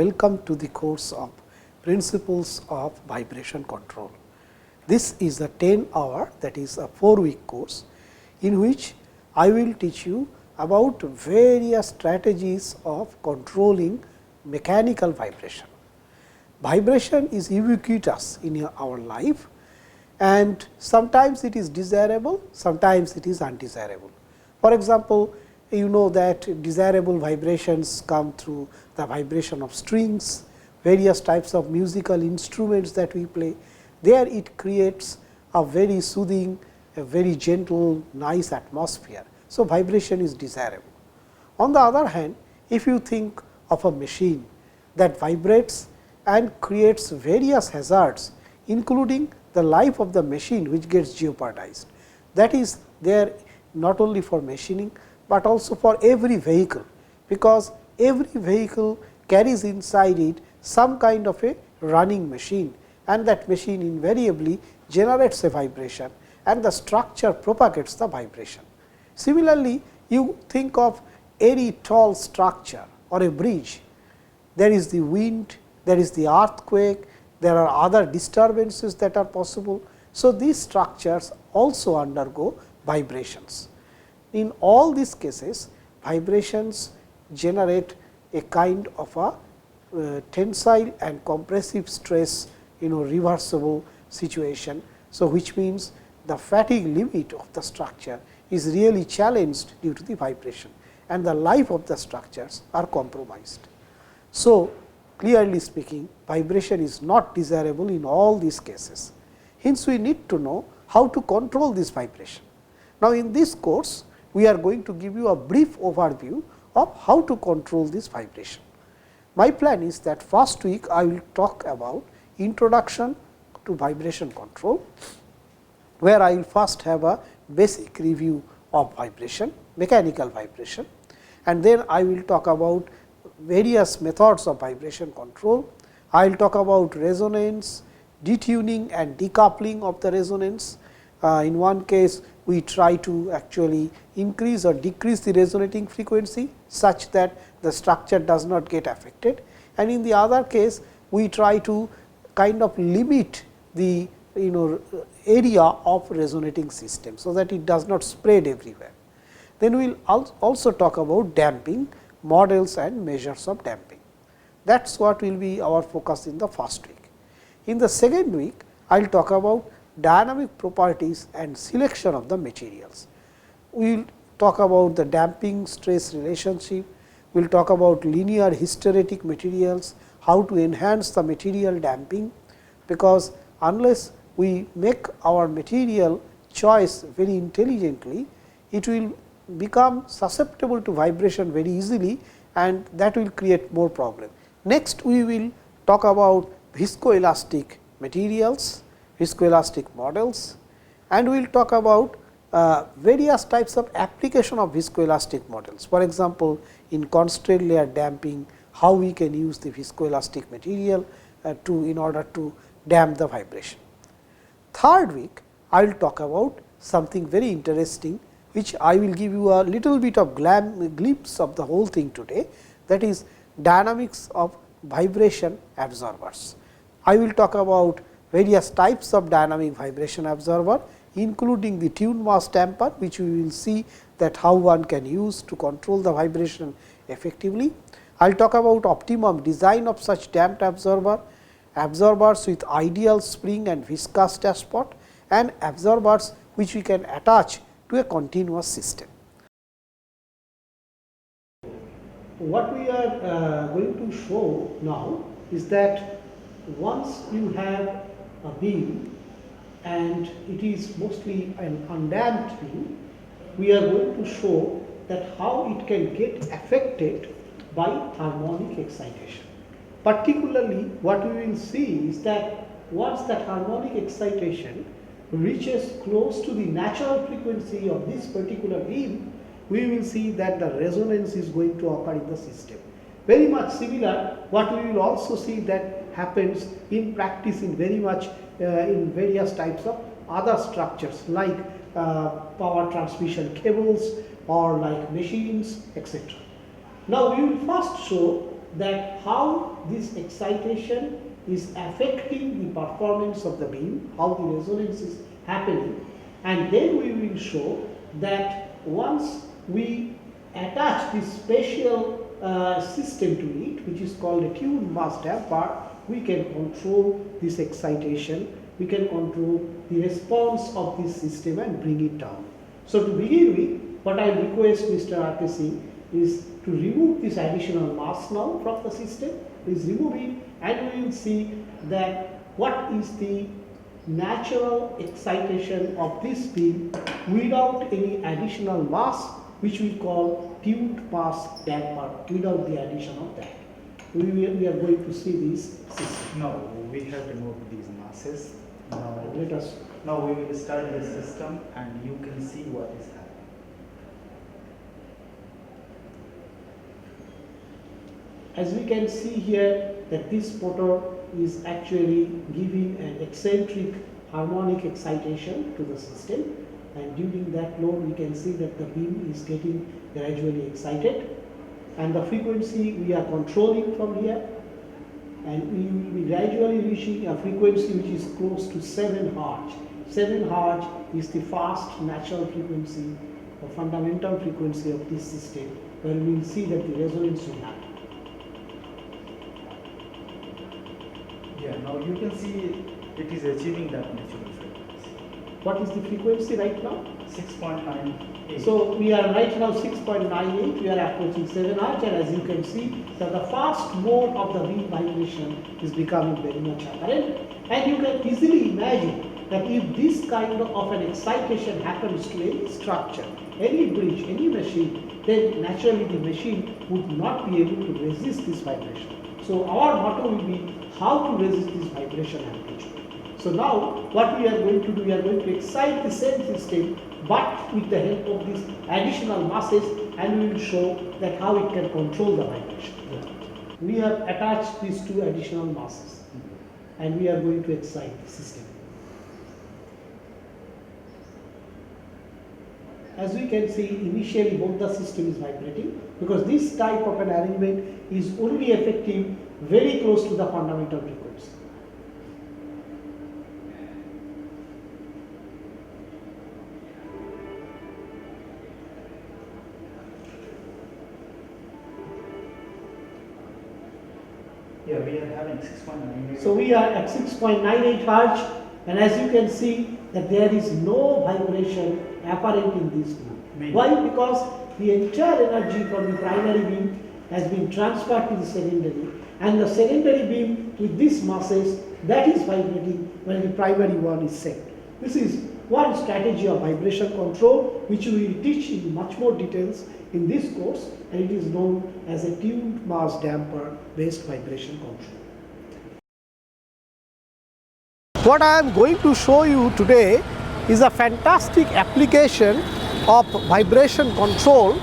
welcome to the course of Principles of Vibration Control. This is a 10-hour, that is a 4-week course, in which I will teach you about various strategies of controlling mechanical vibration. Vibration is ubiquitous in our life, and sometimes it is desirable, sometimes it is undesirable. For example, you know that desirable vibrations come through the vibration of strings, various types of musical instruments that we play. There it creates a very soothing, a very gentle, nice atmosphere. So, vibration is desirable. On the other hand, if you think of a machine that vibrates and creates various hazards, including the life of the machine which gets jeopardized, that is there not only for machining, but also for every vehicle, because every vehicle carries inside it some kind of a running machine, and that machine invariably generates a vibration, and the structure propagates the vibration. Similarly, you think of any tall structure or a bridge, there is the wind, there is the earthquake, there are other disturbances that are possible. So, these structures also undergo vibrations. In all these cases, vibrations generate a kind of a tensile and compressive stress, reversible situation. So, which means the fatigue limit of the structure is really challenged due to the vibration, and the life of the structures are compromised. So, clearly speaking, vibration is not desirable in all these cases. Hence, we need to know how to control this vibration. Now, in this course, we are going to give you a brief overview of how to control this vibration. My plan is that first week I will talk about introduction to vibration control, where I will first have a basic review of vibration, mechanical vibration, and then I will talk about various methods of vibration control. I will talk about resonance, detuning and decoupling of the resonance. In one case, we try to actually increase or decrease the resonating frequency, such that the structure does not get affected, and in the other case we try to kind of limit the area of resonating system, so that it does not spread everywhere. Then we will also talk about damping, models and measures of damping. That is what will be our focus in the first week. In the second week, I will talk about dynamic properties and selection of the materials. We will talk about the damping stress relationship, we will talk about linear hysteretic materials, how to enhance the material damping, because unless we make our material choice very intelligently, it will become susceptible to vibration very easily, and that will create more problem. Next, we will talk about viscoelastic materials, viscoelastic models, and we will talk about various types of application of viscoelastic models. For example, in constraint layer damping, how we can use the viscoelastic material in order to damp the vibration. Third week, I will talk about something very interesting, which I will give you a little bit of glimpse of the whole thing today, that is dynamics of vibration absorbers. I will talk about various types of dynamic vibration absorber, including the tune mass damper, which we will see that how one can use to control the vibration effectively. I will talk about optimum design of such damped absorber, absorbers with ideal spring and viscous dashpot, and absorbers which we can attach to a continuous system. What we are going to show now is that once you have a beam and it is mostly an undamped beam, we are going to show that how it can get affected by harmonic excitation. Particularly, what we will see is that once that harmonic excitation reaches close to the natural frequency of this particular beam, we will see that the resonance is going to occur in the system. Very much similar, what we will also see that happens in practice in in various types of other structures, like power transmission cables or like machines, etc. Now, we will first show that how this excitation is affecting the performance of the beam, how the resonance is happening, and then we will show that once we attach this special system to it, which is called a tuned mass damper, we can control this excitation, we can control the response of this system and bring it down. So to begin with, what I request Mr. R.K. Singh is to remove this additional mass now from the system. Please remove it, and we will see that what is the natural excitation of this beam without any additional mass, which we call tuned mass damper, without the addition of that. We are going to see this system. No, we have removed these masses. Now we will start the system and you can see what is happening. As we can see here, that this motor is actually giving an eccentric harmonic excitation to the system, and during that load we can see that the beam is getting gradually excited, and the frequency we are controlling from here, and we will be gradually reaching a frequency which is close to 7 Hz. 7 Hz is the fast natural frequency or fundamental frequency of this system, where we will see that the resonance will happen. Yeah, now you can see it is achieving that natural frequency. What is the frequency right now? 6.98. So we are right now 6.98, we are approaching 7 Hz, and as you can see that the fast mode of the beam vibration is becoming very much apparent, and you can easily imagine that if this kind of an excitation happens to any structure, any bridge, any machine, then naturally the machine would not be able to resist this vibration. So our motto will be how to resist this vibration amplitude. So now what we are going to do, we are going to excite the same system but with the help of these additional masses, and we will show that how it can control the vibration. We have attached these two additional masses and we are going to excite the system. As we can see, initially both the system is vibrating, because this type of an arrangement is only effective very close to the fundamental frequency. Yeah, we are having 6.98. So we are at 6.98 Hz, and as you can see that there is no vibration apparent in this beam. Why? Because the entire energy from the primary beam has been transferred to the secondary, and the secondary beam with these masses, that is vibrating when the primary one is set. This is one strategy of vibration control which we will teach in much more details in this course, and it is known as a tuned mass damper based vibration control. What I am going to show you today is a fantastic application of vibration control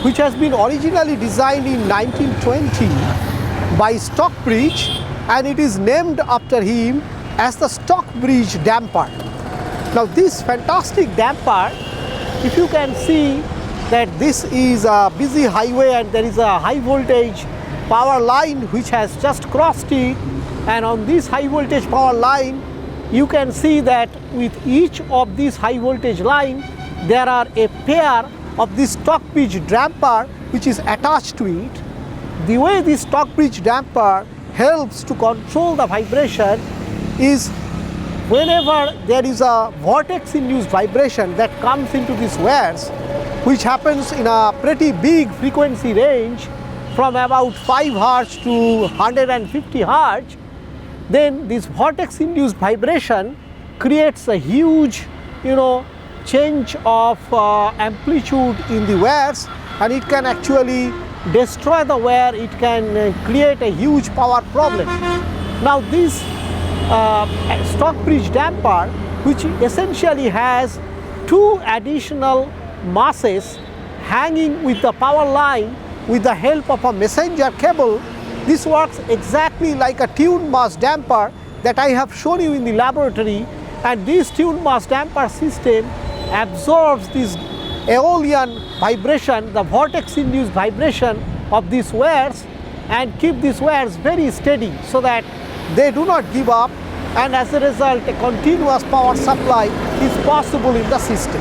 which has been originally designed in 1920 by Stockbridge, and it is named after him as the Stockbridge damper. Now this fantastic damper, if you can see that this is a busy highway and there is a high voltage power line which has just crossed it, and on this high voltage power line you can see that with each of these high voltage line there are a pair of this Stockbridge damper which is attached to it. The way this Stockbridge damper helps to control the vibration is whenever there is a vortex induced vibration that comes into these wires, which happens in a pretty big frequency range from about 5 Hz to 150 Hz, then this vortex induced vibration creates a huge change of amplitude in the wires, and it can actually destroy the wire, it can create a huge power problem. Now this Stockbridge damper, which essentially has two additional masses hanging with the power line with the help of a messenger cable, this works exactly like a tuned mass damper that I have shown you in the laboratory, and this tuned mass damper system absorbs this Aeolian vibration, the vortex induced vibration of these wires, and keep these wires very steady so that they do not give up, and as a result a continuous power supply is possible in the system.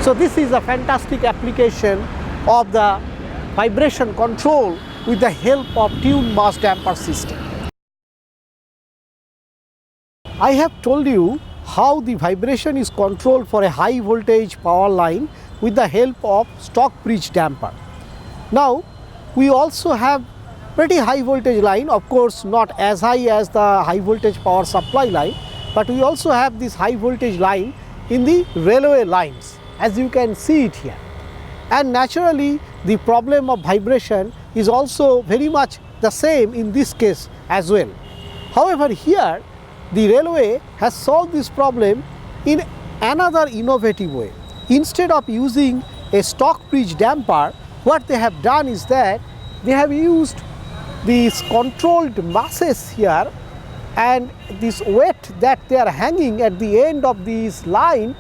So this is a fantastic application of the vibration control with the help of tuned mass damper system. I have told you how the vibration is controlled for a high voltage power line with the help of Stockbridge damper. Now we also have pretty high voltage line, of course not as high as the high voltage power supply line, but we also have this high voltage line in the railway lines, as you can see it here. And naturally the problem of vibration is also very much the same in this case as well. However, here the railway has solved this problem in another innovative way. Instead of using a Stockbridge damper, what they have done is that they have used these controlled masses here, and this weight that they are hanging at the end of this line,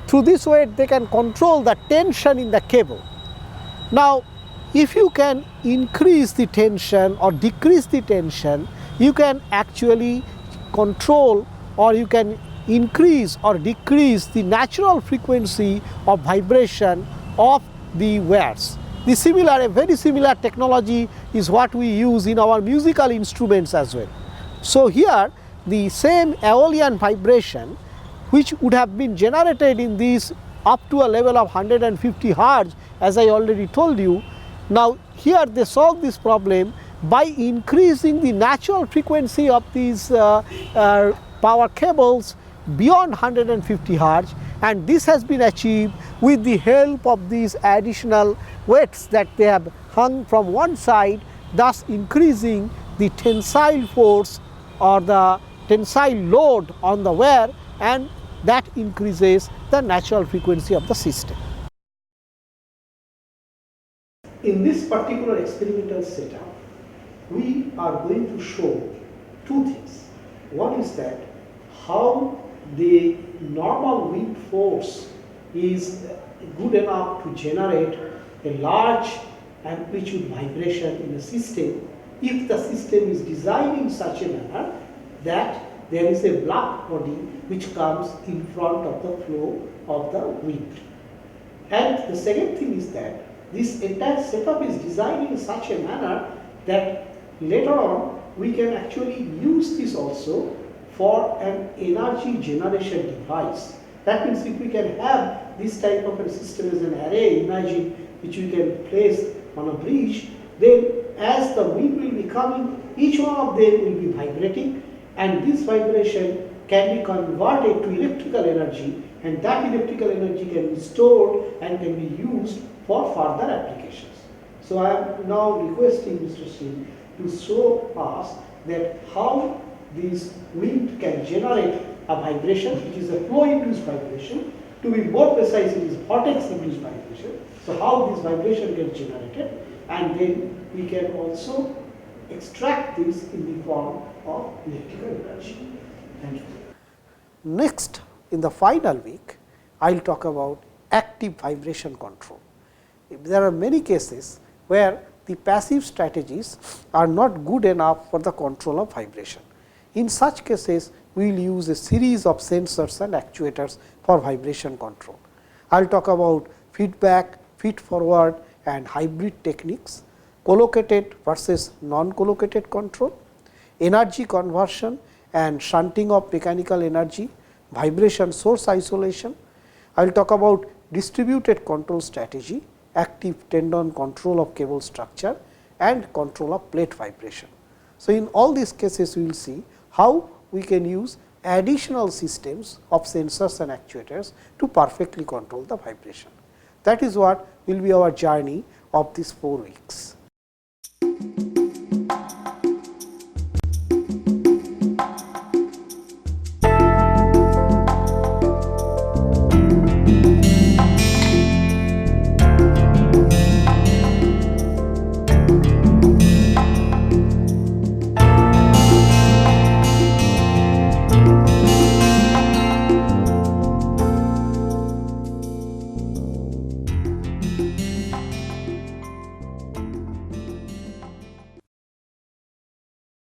through this weight they can control the tension in the cable. Now if you can increase the tension or decrease the tension, you can actually control, or you can increase or decrease the natural frequency of vibration of the wires. A very similar technology is what we use in our musical instruments as well. So here the same Aeolian vibration which would have been generated in this up to a level of 150 hertz, as I already told you. Now here they solve this problem by increasing the natural frequency of these power cables beyond 150 hertz, and this has been achieved with the help of these additional weights that they have hung from one side, thus increasing the tensile force or the tensile load on the wire, and that increases the natural frequency of the system. In this particular experimental setup, we are going to show two things. One is that how the normal wind force is good enough to generate a large amplitude vibration in a system if the system is designed in such a manner that there is a black body which comes in front of the flow of the wind. And the second thing is that this entire setup is designed in such a manner that later on we can actually use this also for an energy generation device. That means if we can have this type of a system as an array, imagine, which we can place on a bridge, then as the wind will be coming, each one of them will be vibrating, and this vibration can be converted to electrical energy, and that electrical energy can be stored and can be used for further applications. So I am now requesting Mr. Singh to show us that how this wind can generate a vibration, which is a flow induced vibration. To be more precise, it is vortex induced vibration. So how this vibration gets generated, and then we can also extract this in the form of electrical energy. Thank you. Next, in the final week, I will talk about active vibration control. There are many cases where the passive strategies are not good enough for the control of vibration. In such cases, we will use a series of sensors and actuators for vibration control. I will talk about feedback, feed forward and hybrid techniques, collocated versus non-collocated control, energy conversion and shunting of mechanical energy, vibration source isolation. I will talk about distributed control strategy, active tendon control of cable structure and control of plate vibration. So, in all these cases we will see how we can use additional systems of sensors and actuators to perfectly control the vibration. That is what will be our journey of these 4 weeks.